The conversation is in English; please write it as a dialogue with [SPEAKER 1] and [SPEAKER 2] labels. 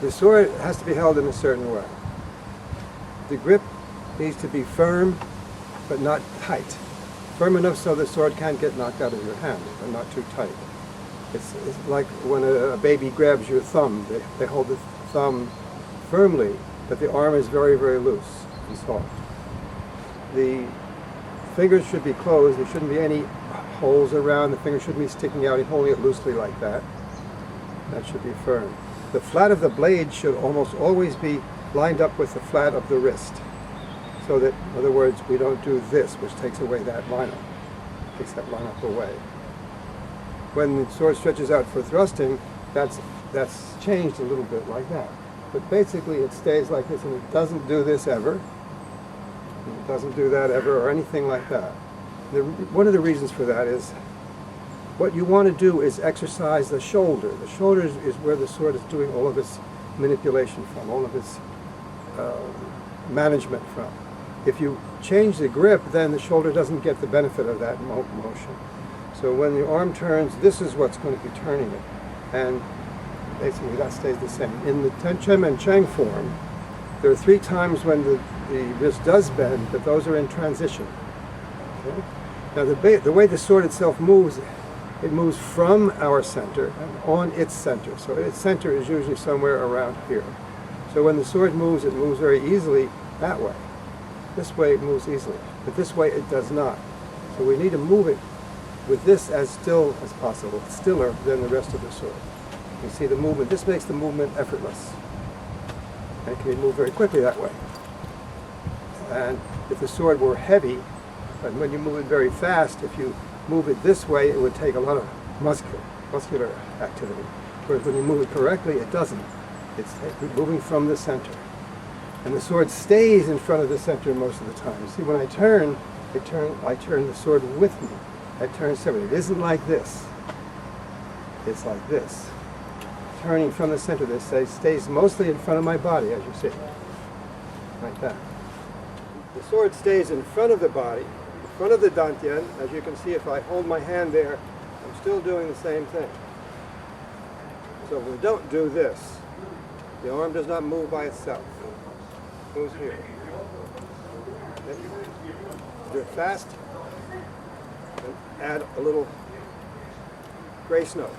[SPEAKER 1] The sword has to be held in a certain way. The grip needs to be firm, but not tight. Firm enough so the sword can't get knocked out of your hand, but not too tight. It's like when a baby grabs your thumb. They hold the thumb firmly, but the arm is very, very loose and soft. The fingers should be closed. There shouldn't be any holes around. The fingers shouldn't be sticking out. You're holding it loosely like that. That should be firm. The flat of the blade should almost always be lined up with the flat of the wrist. So that, in other words, we don't do this, which takes away that lineup. Takes that lineup away. When the sword stretches out for thrusting, that's changed a little bit like that. But basically it stays like this, and it doesn't do this ever. It doesn't do that ever, or anything like that. One of the reasons for that is what you want to do is exercise the shoulder. The shoulder is where the sword is doing all of its manipulation from, all of its management from. If you change the grip, then the shoulder doesn't get the benefit of that motion. So when the arm turns, this is what's going to be turning it. And basically that stays the same. In the Chen and Chang form, there are 3 times when the wrist does bend, but those are in transition. Okay? Now the way the sword itself moves, it moves from our center and on its center. So its center is usually somewhere around here. So when the sword moves, it moves very easily that way. This way it moves easily, but this way it does not. So we need to move it with this as still as possible, stiller than the rest of the sword. You see the movement. This makes the movement effortless. And it can be moved very quickly that way. And if the sword were heavy, and when you move it very fast, if you move it this way, it would take a lot of muscular activity. Whereas when you move it correctly, it doesn't. It's moving from the center. And the sword stays in front of the center most of the time. See, when I turn the sword with me. I turn separately. It isn't like this. It's like this. Turning from the center, this stays mostly in front of my body, as you see. Like that. The sword stays in front of the body, in front of the dantian. As you can see, if I hold my hand there, I'm still doing the same thing. So if we don't do this, the arm does not move by itself. It moves here. Okay. Do it fast. And add a little grace note.